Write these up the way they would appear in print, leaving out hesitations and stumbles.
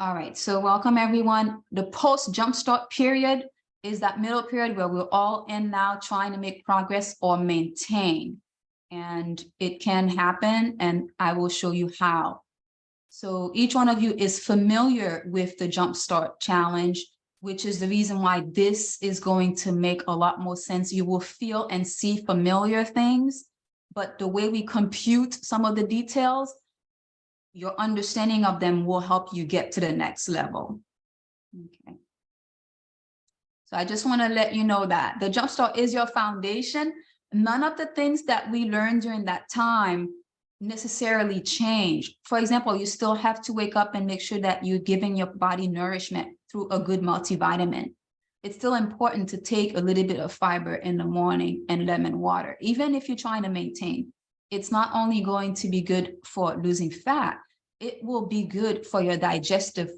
All right, so welcome everyone. The post jumpstart period is that middle period where we're all in now trying to make progress or maintain. And it can happen, and I will show you how. So each one of you is familiar with the Jumpstart Challenge, which is the reason why this is going to make a lot more sense. You will feel and see familiar things, but the way we compute some of the details, your understanding of them will help you get to the next level. Okay. So I just want to let you know that the Jumpstart is your foundation. None of the things that we learned during that time necessarily change. For example, you still have to wake up and make sure that you're giving your body nourishment through a good multivitamin. It's still important to take a little bit of fiber in the morning and lemon water, even if you're trying to maintain. It's not only going to be good for losing fat, it will be good for your digestive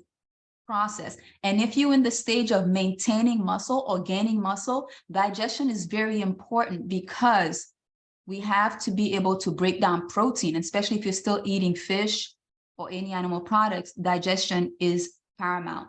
process. And if you're in the stage of maintaining muscle or gaining muscle, digestion is very important because we have to be able to break down protein, especially if you're still eating fish or any animal products. Digestion is paramount.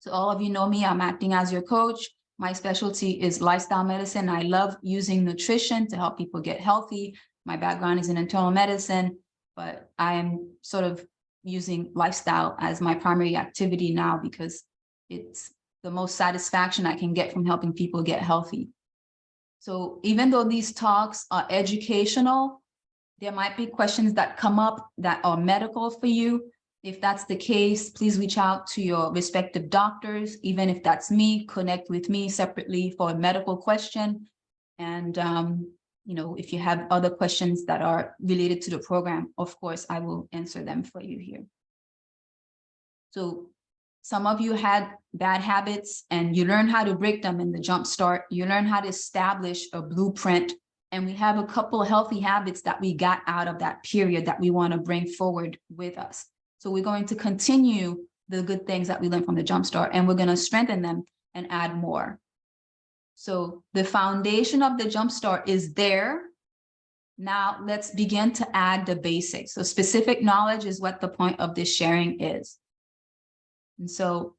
So all of you know me, I'm acting as your coach. My specialty is lifestyle medicine. I love using nutrition to help people get healthy. My background is in internal medicine, but I am sort of using lifestyle as my primary activity now because it's the most satisfaction I can get from helping people get healthy. So even though these talks are educational, there might be questions that come up that are medical for you. If that's the case, please reach out to your respective doctors. Even if that's me, connect with me separately for a medical question. And, you know, if you have other questions that are related to the program, of course, I will answer them for you here. So some of you had bad habits and you learn how to break them in the Jumpstart. You learn how to establish a blueprint. And we have a couple of healthy habits that we got out of that period that we want to bring forward with us. So we're going to continue the good things that we learned from the Jumpstart, and we're going to strengthen them and add more. So the foundation of the Jumpstart is there. Now let's begin to add the basics. So specific knowledge is what the point of this sharing is. And so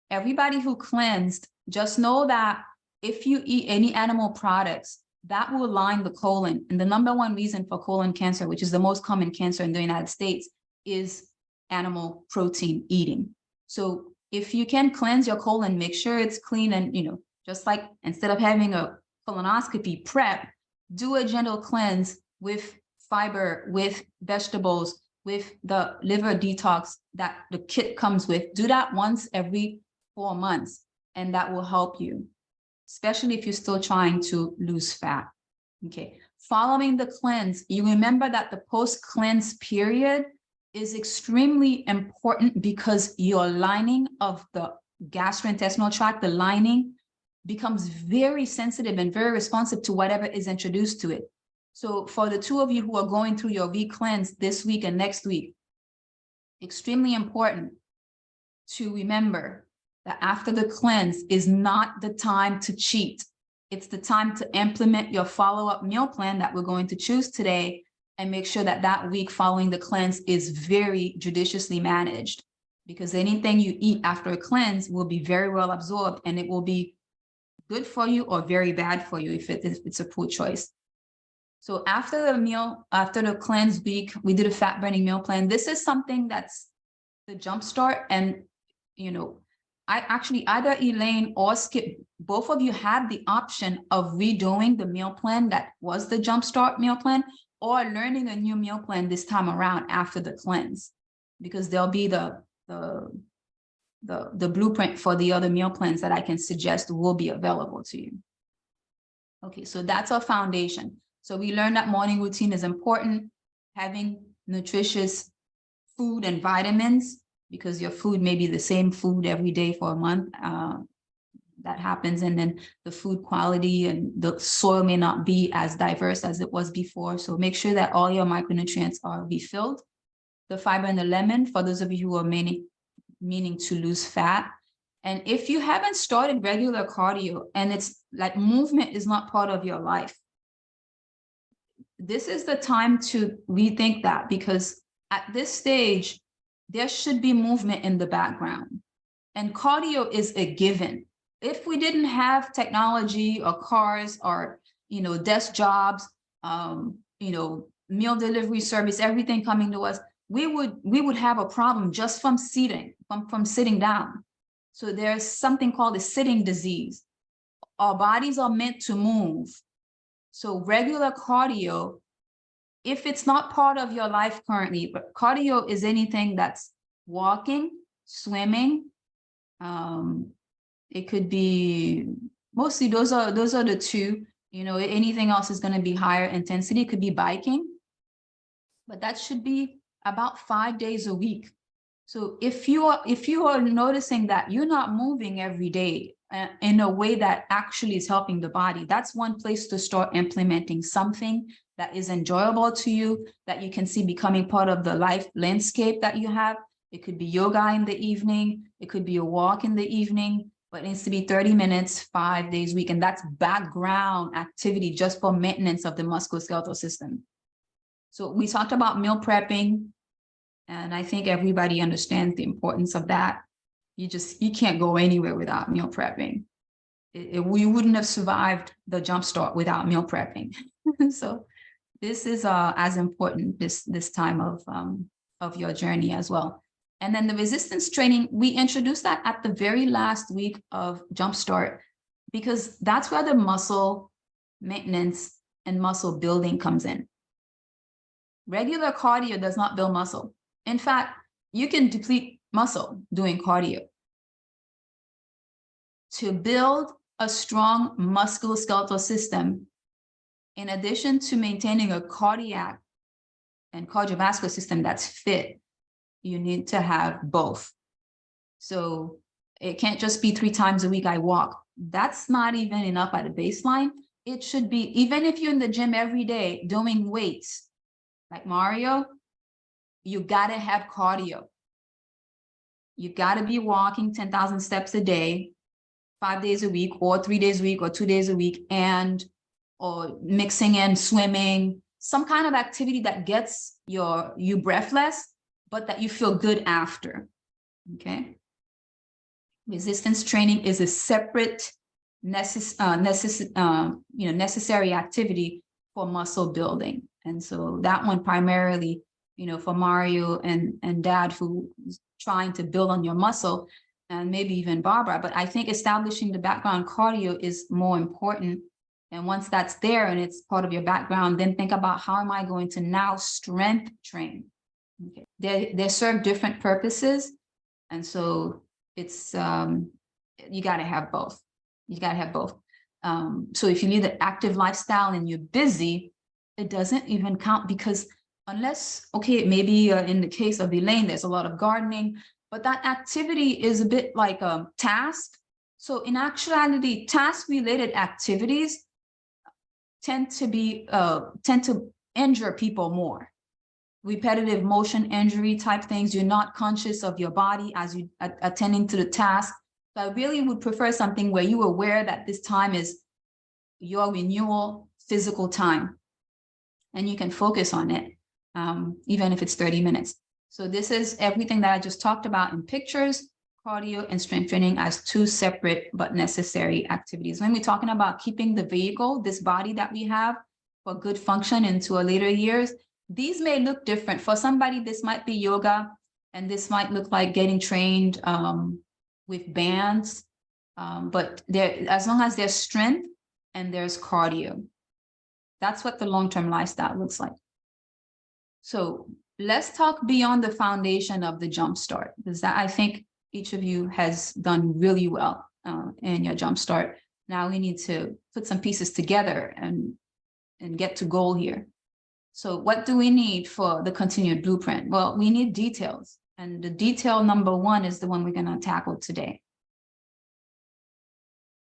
everybody who cleansed, just know that if you eat any animal products, that will line the colon. And the #1 reason for colon cancer, which is the most common cancer in the United States, is animal protein eating. So if you can cleanse your colon, make sure it's clean, and, you know, just like instead of having a colonoscopy prep, do a gentle cleanse with fiber, with vegetables, with the liver detox that the kit comes with. Do that once every 4 months, and that will help you, especially if you're still trying to lose fat. Okay, following the cleanse, you remember that the post-cleanse period is extremely important because your lining of the gastrointestinal tract, the lining, becomes very sensitive and very responsive to whatever is introduced to it. So for the two of you who are going through your re-cleanse this week and next week, extremely important to remember that after the cleanse is not the time to cheat. It's the time to implement your follow-up meal plan that we're going to choose today, and make sure that that week following the cleanse is very judiciously managed, because anything you eat after a cleanse will be very well absorbed, and it will be good for you or very bad for you if it's a poor choice. So after the meal, after the cleanse week, we did a fat burning meal plan. This is something that's the Jumpstart, and, you know, I actually, either Elaine or Skip, both of you had the option of redoing the meal plan that was the Jumpstart meal plan, or learning a new meal plan this time around after the cleanse, because there'll be the blueprint for the other meal plans that I can suggest will be available to you. Okay, so that's our foundation. So we learned that morning routine is important, having nutritious food and vitamins, because your food may be the same food every day for a month. That happens, and then the food quality and the soil may not be as diverse as it was before. So make sure that all your micronutrients are refilled. The fiber and the lemon, for those of you who are meaning to lose fat. And if you haven't started regular cardio and it's like movement is not part of your life, this is the time to rethink that, because at this stage, there should be movement in the background. And cardio is a given. If we didn't have technology or cars or, desk jobs, meal delivery service, everything coming to us, we would have a problem just from sitting down. So there's something called a sitting disease. Our bodies are meant to move. So regular cardio, if it's not part of your life currently, but cardio is anything that's walking, swimming. It could be mostly those are the two. Anything else is going to be higher intensity. It could be biking, but that should be about 5 days a week. So if you are noticing that you're not moving every day in a way that actually is helping the body, that's one place to start implementing something that is enjoyable to you, that you can see becoming part of the life landscape that you have. It could be yoga in the evening. It could be a walk in the evening, but it needs to be 30 minutes, 5 days a week. And that's background activity just for maintenance of the musculoskeletal system. So we talked about meal prepping, and I think everybody understands the importance of that. You can't go anywhere without meal prepping. We wouldn't have survived the JUMPSTART without meal prepping. So this is as important this time of your journey as well. And then the resistance training, we introduced that at the very last week of JUMPSTART, because that's where the muscle maintenance and muscle building comes in. Regular cardio does not build muscle. In fact, you can deplete muscle doing cardio. To build a strong musculoskeletal system, in addition to maintaining a cardiac and cardiovascular system that's fit, you need to have both. So it can't just be 3 times a week I walk. That's not even enough at a baseline. It should be, even if you're in the gym every day doing weights, like Mario, you gotta have cardio. You gotta be walking 10,000 steps a day, 5 days a week, or 3 days a week, or 2 days a week, or mixing in swimming, some kind of activity that gets you breathless, but that you feel good after. Okay. Resistance training is a separate necessary activity for muscle building. And so that one primarily, for Mario and Dad, who's trying to build on your muscle, and maybe even Barbara. But I think establishing the background cardio is more important. And once that's there and it's part of your background, then think about, how am I going to now strength train? Okay. They serve different purposes. And so it's, you got to have both. You got to have both. So if you lead an active lifestyle and you're busy, it doesn't even count, because unless, okay, maybe in the case of Elaine, there's a lot of gardening, but that activity is a bit like a task. So in actuality, task-related activities tend to injure people more. Repetitive motion injury type things. You're not conscious of your body as you attending to the task. So I really would prefer something where you are aware that this time is your renewal physical time, and you can focus on it, even if it's 30 minutes. So this is everything that I just talked about in pictures: cardio and strength training as 2 separate but necessary activities. When we're talking about keeping the vehicle, this body that we have, for good function into our later years, these may look different. For somebody, this might be yoga, and this might look like getting trained with bands. But as long as there's strength and there's cardio, that's what the long-term lifestyle looks like. So let's talk beyond the foundation of the JUMPSTART, because that, I think each of you has done really well in your JUMPSTART. Now we need to put some pieces together and get to goal here. So what do we need for the continued blueprint? Well, we need details. And the detail number 1 is the one we're going to tackle today.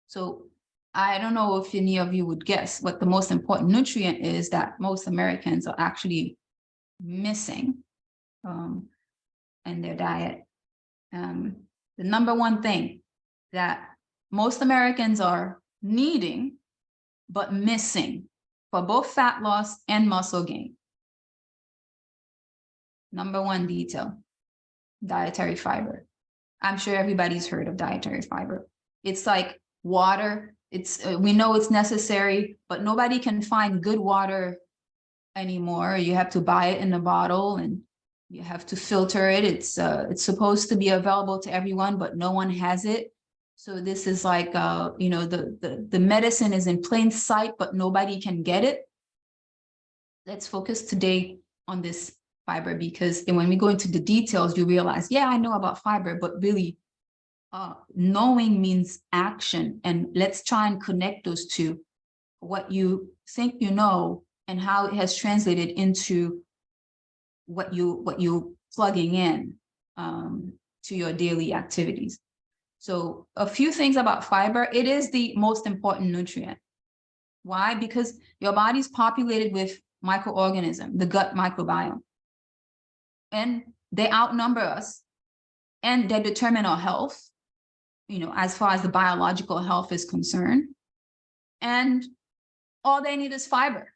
So I don't know if any of you would guess what the most important nutrient is that most Americans are actually missing in their diet. The number 1 thing that most Americans are needing but missing for both fat loss and muscle gain. Number 1 detail: dietary fiber. I'm sure everybody's heard of dietary fiber. It's like water. It's we know it's necessary, but nobody can find good water anymore. You have to buy it in a bottle and you have to filter it. It's supposed to be available to everyone, but no one has it. So this is like you know, the medicine is in plain sight, but nobody can get it. Let's focus today on this fiber, because when we go into the details, you realize, yeah, I know about fiber, but really knowing means action. And let's try and connect those two, what you think you know and how it has translated into what you plugging in to your daily activities. So a few things about fiber. It is the most important nutrient. Why? Because your body's populated with microorganisms, the gut microbiome, and they outnumber us and they determine our health, you know, as far as the biological health is concerned. And all they need is fiber.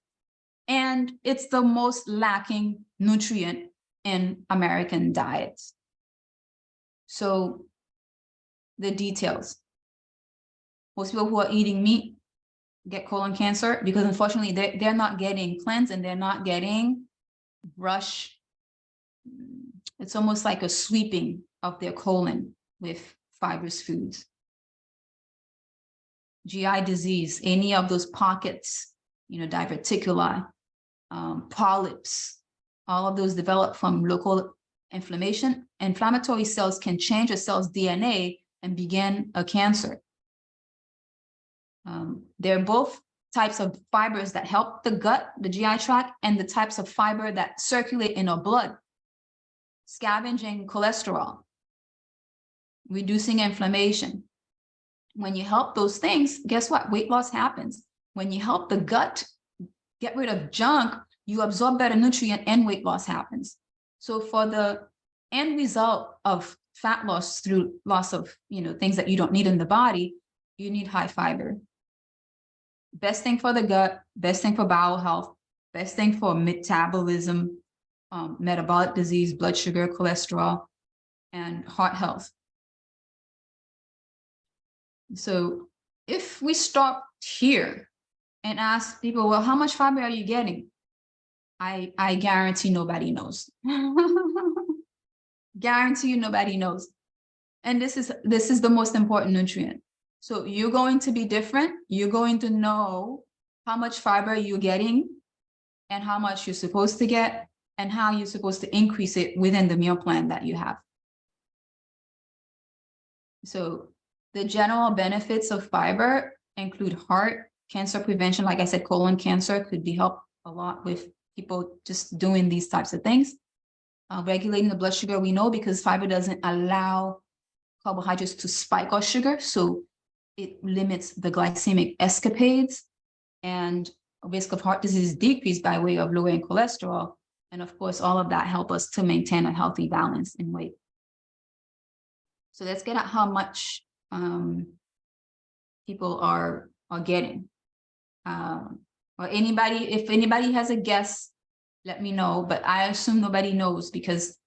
And it's the most lacking nutrient in American diets. So the details. Most people who are eating meat get colon cancer because unfortunately they're not getting cleansed and they're not getting brush. It's almost like a sweeping of their colon with fibrous foods. GI disease, any of those pockets, you know, diverticuli, polyps, all of those develop from local inflammation. Inflammatory cells can change a cell's DNA and begin a cancer. They're both types of fibers that help the gut, the GI tract, and the types of fiber that circulate in our blood, scavenging cholesterol, reducing inflammation. When you help those things, guess what? Weight loss happens. When you help the gut get rid of junk, you absorb better nutrient and weight loss happens. So for the end result of fat loss through loss of, you know, things that you don't need in the body, you need high fiber. Best thing for the gut, best thing for bowel health, best thing for metabolism, metabolic disease, blood sugar, cholesterol, and heart health. So if we stop here and ask people, well, how much fiber are you getting? I guarantee nobody knows. Guarantee you nobody knows. And this is the most important nutrient. So you're going to be different. You're going to know how much fiber you're getting and how much you're supposed to get and how you're supposed to increase it within the meal plan that you have. So the general benefits of fiber include heart cancer prevention. Like I said, colon cancer could be helped a lot with people just doing these types of things. Regulating the blood sugar, we know, because fiber doesn't allow carbohydrates to spike our sugar. So it limits the glycemic escapades, and risk of heart disease decreased by way of lowering cholesterol. And of course, all of that help us to maintain a healthy balance in weight. So let's get at how much people are getting. Or anybody, if anybody has a guess, let me know, but I assume nobody knows, because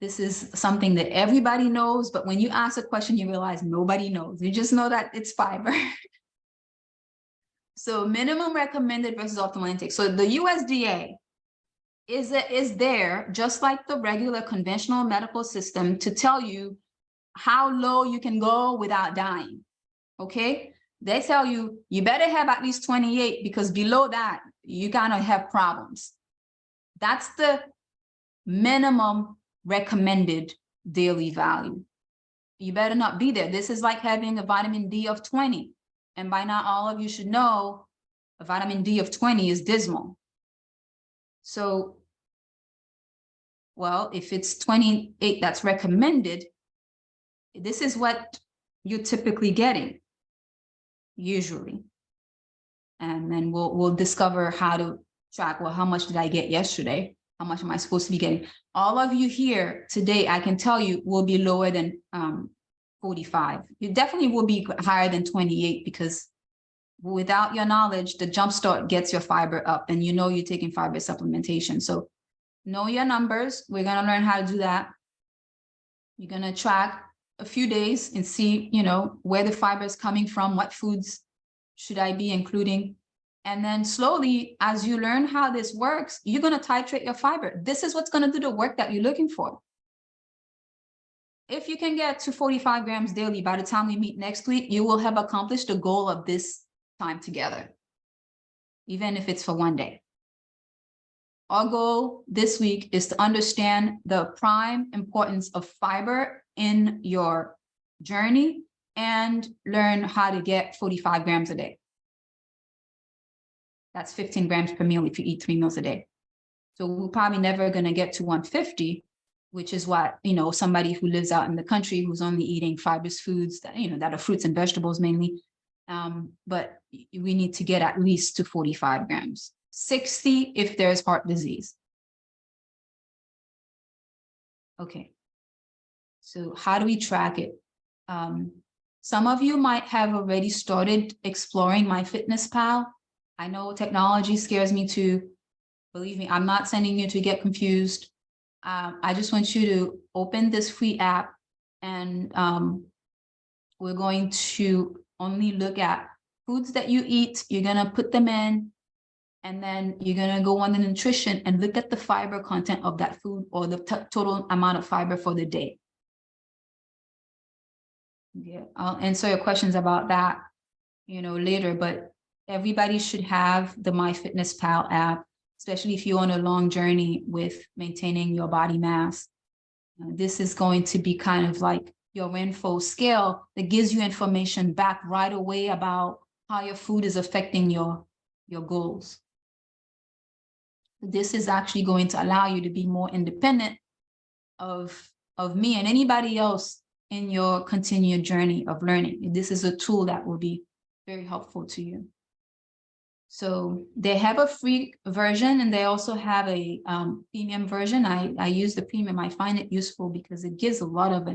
this is something that everybody knows, but when you ask a question, you realize nobody knows. You just know that it's fiber. So minimum recommended versus optimal intake. So the USDA is there, just like the regular conventional medical system, to tell you how low you can go without dying, okay? They tell you, you better have at least 28, because below that, you kind of have problems. That's the minimum recommended daily value. You better not be there. This is like having a vitamin D of 20. And by now, all of you should know a vitamin D of 20 is dismal. So, well, if it's 28 that's recommended, this is what you're typically getting, usually. And then we'll discover how to track, well, how much did I get yesterday? How much am I supposed to be getting? All of you here today, I can tell you, will be lower than 45. You definitely will be higher than 28, because without your knowledge, the JUMPSTART gets your fiber up, and you know you're taking fiber supplementation. So know your numbers. We're going to learn how to do that. You're going to track a few days and see, where the fiber is coming from, what foods should I be including. And then slowly, as you learn how this works, you're going to titrate your fiber. This is what's going to do the work that you're looking for. If you can get to 45 grams daily, by the time we meet next week, you will have accomplished the goal of this time together, even if it's for one day. Our goal this week is to understand the prime importance of fiber in your journey and learn how to get 45 grams a day. That's 15 grams per meal if you eat 3 meals a day. So we're probably never going to get to 150, which is what, somebody who lives out in the country who's only eating fibrous foods that, that are fruits and vegetables mainly. But we need to get at least to 45 grams. 60 if there's heart disease. Okay. So how do we track it? Some of you might have already started exploring MyFitnessPal. I know technology scares me too. Believe me, I'm not sending you to get confused. I just want you to open this free app, and we're going to only look at foods that you eat. You're going to put them in, and then you're going to go on the nutrition and look at the fiber content of that food, or the total amount of fiber for the day. Yeah, I'll answer your questions about that, later, but everybody should have the MyFitnessPal app, especially if you're on a long journey with maintaining your body mass. This is going to be kind of like your info scale that gives you information back right away about how your food is affecting your goals. This is actually going to allow you to be more independent of me and anybody else in your continued journey of learning. This is a tool that will be very helpful to you. So they have a free version, and they also have a premium version. I use the premium. I find it useful because it gives a lot of,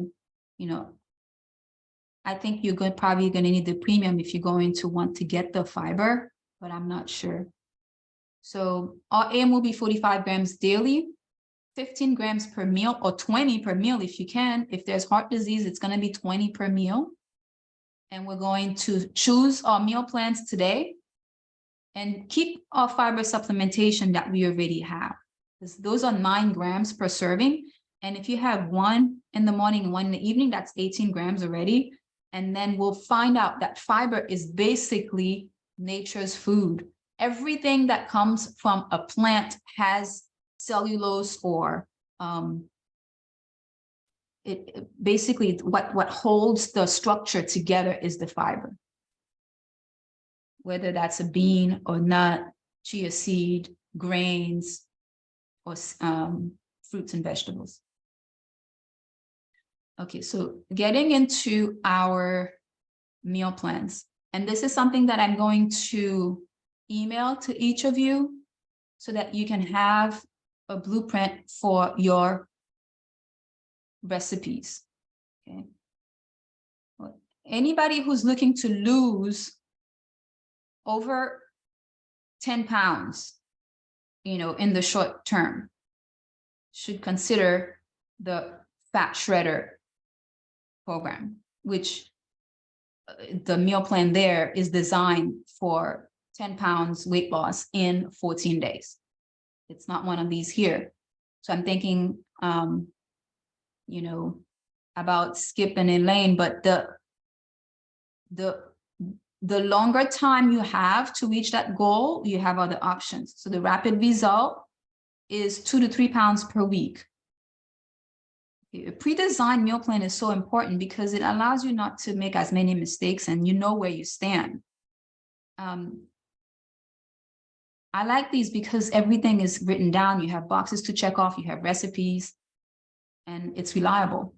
I think you're probably going to need the premium if you're going to want to get the fiber, but I'm not sure. So our aim will be 45 grams daily, 15 grams per meal, or 20 per meal if you can. If there's heart disease, it's going to be 20 per meal. And we're going to choose our meal plans today and keep our fiber supplementation that we already have. Those are 9 grams per serving. And if you have one in the morning and one in the evening, that's 18 grams already. And then we'll find out that fiber is basically nature's food. Everything that comes from a plant has cellulose, or it basically what holds the structure together is the fiber. Whether that's a bean or nut, chia seed, grains, or fruits and vegetables. Okay, so getting into our meal plans. And this is something that I'm going to email to each of you so that you can have a blueprint for your recipes. Okay. Anybody who's looking to lose over 10 pounds, in the short term, should consider the Fat Shredder program, which the meal plan there is designed for 10 pounds weight loss in 14 days. It's not one of these here. So I'm thinking, about Skip and Elaine, but the longer time you have to reach that goal, you have other options. So the rapid result is 2 to 3 pounds per week. A pre-designed meal plan is so important because it allows you not to make as many mistakes, and you know where you stand. I like these because everything is written down. You have boxes to check off, you have recipes, and it's reliable.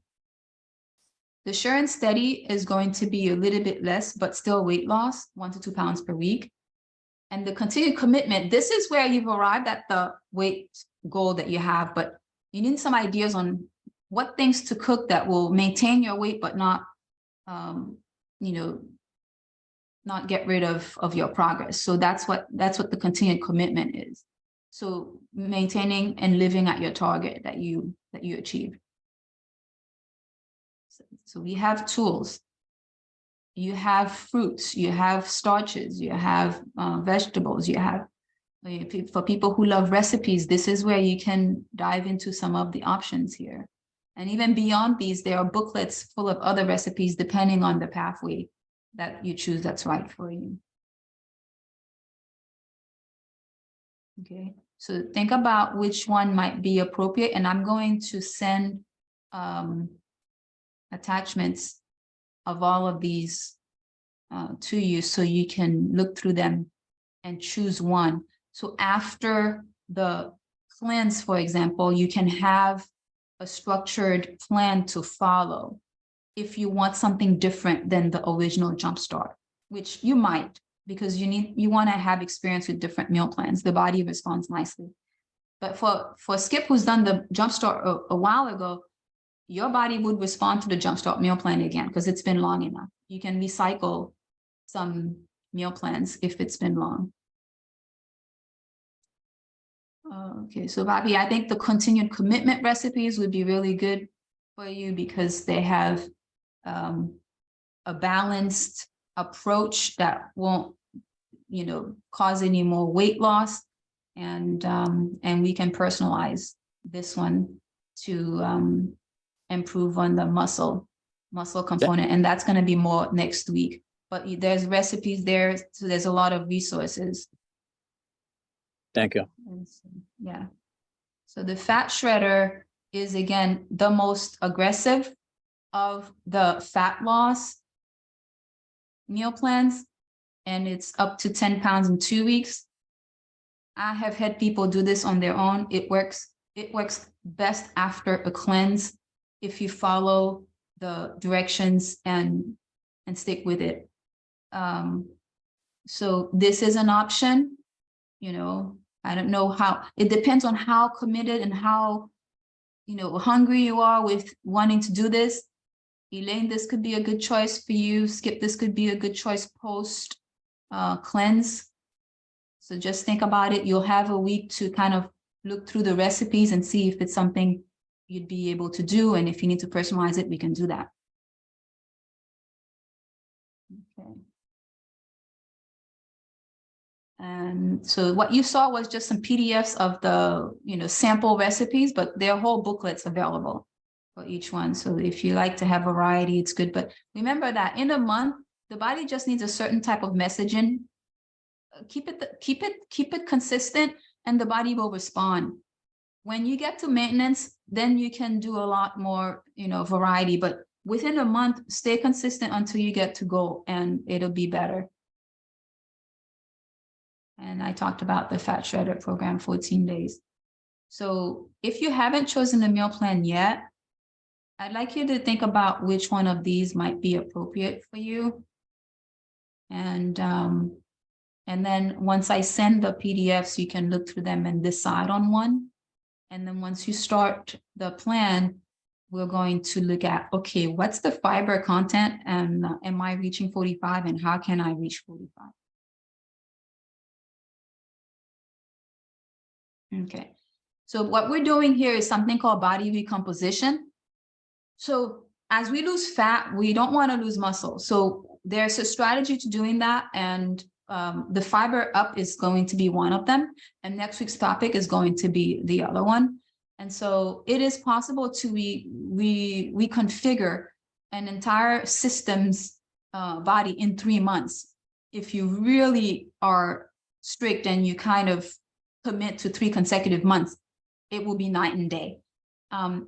The Sure and Steady is going to be a little bit less, but still weight loss, 1 to 2 pounds per week. And the Continued Commitment, this is where you've arrived at the weight goal that you have, but you need some ideas on what things to cook that will maintain your weight, but not, not get rid of your progress. So that's what the Continued Commitment is. So maintaining and living at your target that you achieve. So we have tools. You have fruits, you have starches, you have vegetables, you have, for people who love recipes, this is where you can dive into some of the options here. And even beyond these, there are booklets full of other recipes depending on the pathway that you choose that's right for you. Okay, so think about which one might be appropriate, and I'm going to send attachments of all of these to you so you can look through them and choose one. So after the cleanse, for example, you can have a structured plan to follow if you want something different than the original Jumpstart, which you might, because you want to have experience with different meal plans. The body responds nicely. But for Skip, who's done the Jumpstart a while ago, your body would respond to the Jumpstart meal plan again because it's been long enough. You can recycle some meal plans if it's been long. Okay, so Bobby, I think the continued commitment recipes would be really good for you because they have a balanced approach that won't, cause any more weight loss, and we can personalize this one to improve on the muscle component, and that's going to be more next week. But there's recipes there, so there's a lot of resources. Thank you. Yeah. So the fat shredder is, again, the most aggressive of the fat loss meal plans, and it's up to 10 pounds in 2 weeks. I have had people do this on their own. It works best after a cleanse if you follow the directions and stick with it. So this is an option. I don't know how, it depends on how committed and how, hungry you are with wanting to do this. Elaine, this could be a good choice for you. Skip, this could be a good choice post cleanse. So just think about it. You'll have a week to kind of look through the recipes and see if it's something you'd be able to do. And if you need to personalize it, we can do that. Okay. And so what you saw was just some PDFs of the, sample recipes, but there are whole booklets available for each one. So if you like to have variety, it's good. But remember that in a month, the body just needs a certain type of messaging. Keep it consistent, and the body will respond. When you get to maintenance, then you can do a lot more, variety. But within a month, stay consistent until you get to goal, and it'll be better. And I talked about the fat shredder program, 14 days. So if you haven't chosen a meal plan yet, I'd like you to think about which one of these might be appropriate for you. And then once I send the PDFs, you can look through them and decide on one. And then once you start the plan, we're going to look at, okay, what's the fiber content, and am I reaching 45, and how can I reach 45? Okay, so what we're doing here is something called body recomposition. So as we lose fat, we don't want to lose muscle. So there's a strategy to doing that, and the fiber up is going to be one of them, and next week's topic is going to be the other one. And so it is possible to reconfigure an entire system's body in 3 months if you really are strict and you kind of commit to 3 consecutive months. It will be night and day. A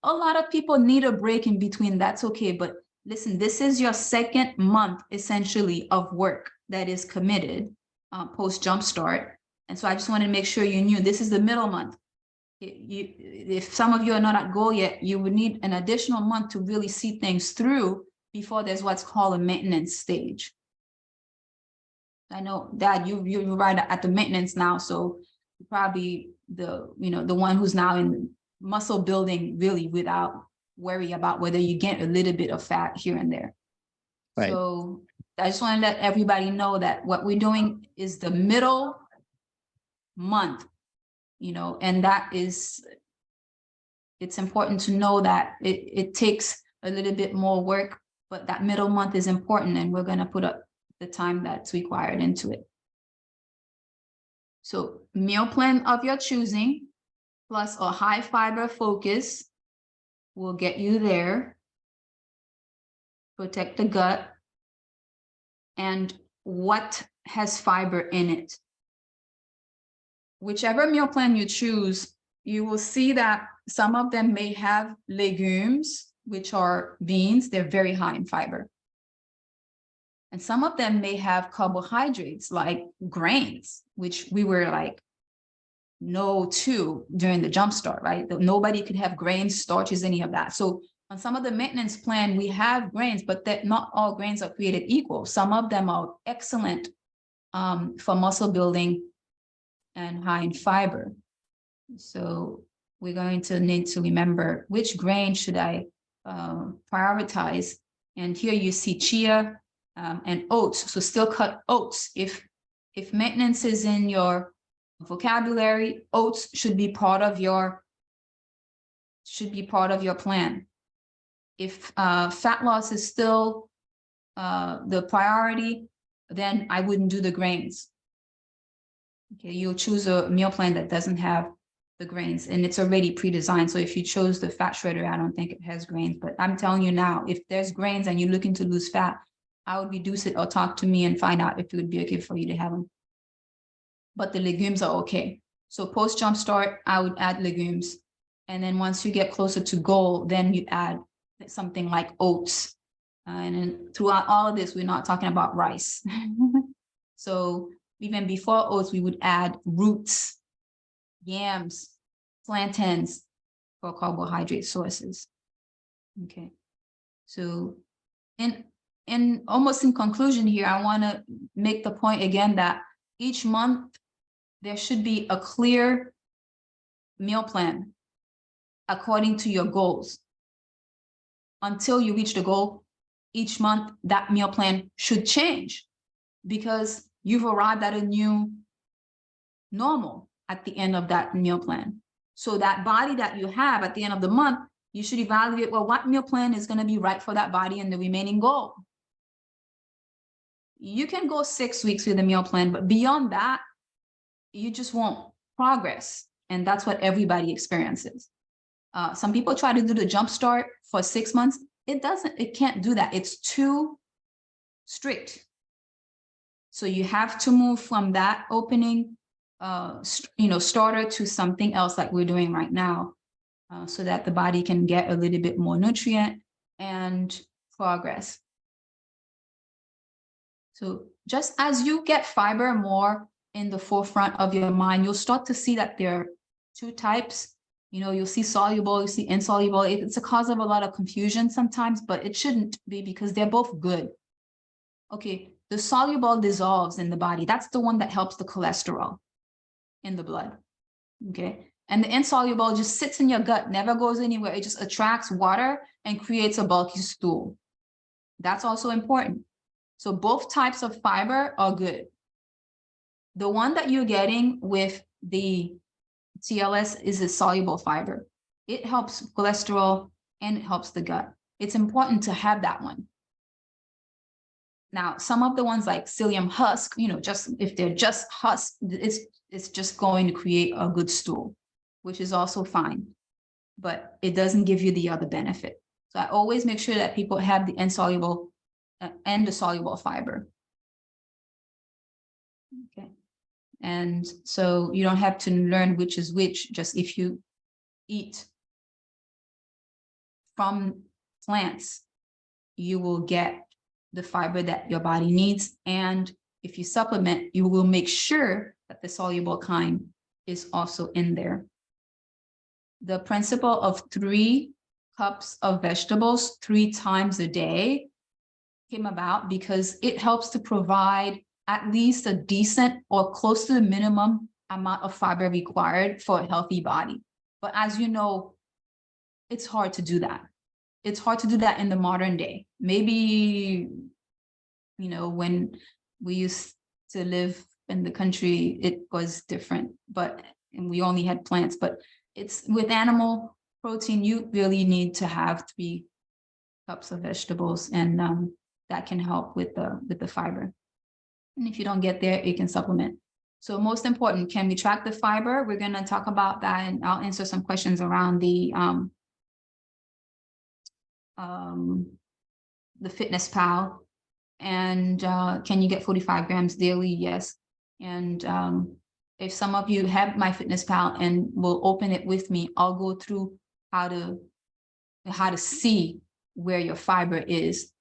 lot of people need a break in between. That's okay, but listen, this is your second month essentially of work that is committed post Jumpstart. And so I just wanted to make sure you knew this is the middle month. If some of you are not at goal yet, you would need an additional month to really see things through before there's what's called a maintenance stage. I know, Dad, you're right at the maintenance now, so probably the one who's now in muscle building really without worry about whether you get a little bit of fat here and there. Right. So I just want to let everybody know that what we're doing is the middle month, and that is, it's important to know that it takes a little bit more work, but that middle month is important, and we're going to put up the time that's required into it. So meal plan of your choosing plus a high fiber focus will get you there. Protect the gut. And what has fiber in it? Whichever meal plan you choose, you will see that some of them may have legumes, which are beans. They're very high in fiber. And some of them may have carbohydrates like grains, which we were like, no to during the jumpstart, right? Nobody could have grains, starches, any of that. So on some of the maintenance plan, we have grains, but that not all grains are created equal. Some of them are excellent for muscle building and high in fiber. So we're going to need to remember which grain should I prioritize. And here you see chia and oats. So still cut oats. If maintenance is in your vocabulary, oats should be part of your plan. If fat loss is still the priority, then I wouldn't do the grains. Okay, you'll choose a meal plan that doesn't have the grains, and it's already pre-designed. So if you chose the fat shredder, I don't think it has grains, but I'm telling you now, if there's grains and you're looking to lose fat, I would reduce it or talk to me and find out if it would be okay for you to have them. But the legumes are okay. So post jumpstart, I would add legumes. And then once you get closer to goal, then you add something like oats. And then throughout all of this, we're not talking about rice. So even before oats, we would add roots, yams, plantains for carbohydrate sources. Okay. So in almost in conclusion here, I want to make the point again that each month there should be a clear meal plan according to your goals. Until you reach the goal, each month that meal plan should change because you've arrived at a new normal at the end of that meal plan. So that body that you have at the end of the month, you should evaluate, well, what meal plan is going to be right for that body and the remaining goal. You can go 6 weeks with a meal plan, but beyond that, you just won't progress. And that's what everybody experiences. Some people try to do the jumpstart for 6 months. It can't do that. It's too strict. So you have to move from that opening, starter to something else like we're doing right now, so that the body can get a little bit more nutrient and progress. So just as you get fiber more in the forefront of your mind, you'll start to see that there are two types. You'll see soluble, you see insoluble. It's a cause of a lot of confusion sometimes, but it shouldn't be because they're both good. Okay, the soluble dissolves in the body. That's the one that helps the cholesterol in the blood. Okay, and the insoluble just sits in your gut, never goes anywhere. It just attracts water and creates a bulky stool. That's also important. So both types of fiber are good. The one that you're getting with the TLS is a soluble fiber. It helps cholesterol and it helps the gut. It's important to have that one. Now, some of the ones like psyllium husk, just if they're just husk, it's just going to create a good stool, which is also fine, but it doesn't give you the other benefit. So I always make sure that people have the insoluble and the soluble fiber. Okay. And so you don't have to learn which is which, just if you eat from plants, you will get the fiber that your body needs. And if you supplement, you will make sure that the soluble kind is also in there. The principle of 3 cups of vegetables 3 times a day came about because it helps to provide at least a decent or close to the minimum amount of fiber required for a healthy body. But as you know, it's hard to do that. It's hard to do that in the modern day. Maybe, when we used to live in the country, it was different, and we only had plants, but it's with animal protein, you really need to have 3 cups of vegetables, and that can help with the fiber. And if you don't get there, you can supplement. So most important, can we track the fiber? We're going to talk about that, and I'll answer some questions around the Fitness Pal. And can you get 45 grams daily? Yes. And if some of you have my Fitness Pal and will open it with me, I'll go through how to see where your fiber is,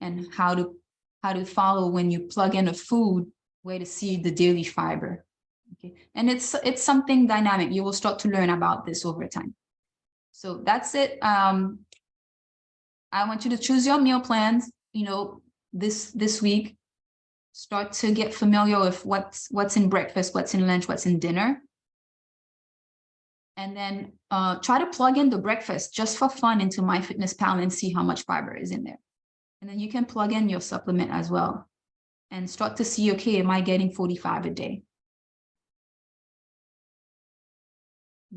and how to follow when you plug in a food, where to see the daily fiber. Okay, and it's something dynamic. You will start to learn about this over time. So that's it. I want you to choose your meal plans, you know, this week. Start to get familiar with what's in breakfast, what's in lunch, what's in dinner. And then try to plug in the breakfast just for fun into MyFitnessPal and see how much fiber is in there. And then you can plug in your supplement as well and start to see, okay, am I getting 45 a day?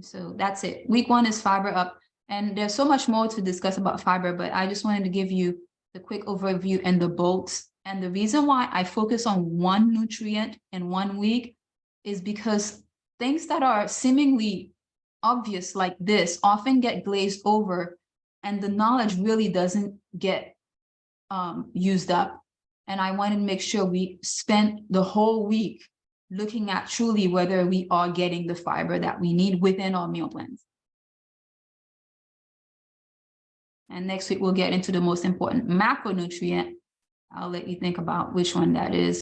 So that's it. Week 1 is fiber up. And there's so much more to discuss about fiber, but I just wanted to give you the quick overview and the bolts. And the reason why I focus on one nutrient in 1 week is because things that are seemingly obvious like this often get glazed over, and the knowledge really doesn't get used up. And I wanted to make sure we spent the whole week looking at truly whether we are getting the fiber that we need within our meal plans. And next week, we'll get into the most important macronutrient. I'll let you think about which one that is.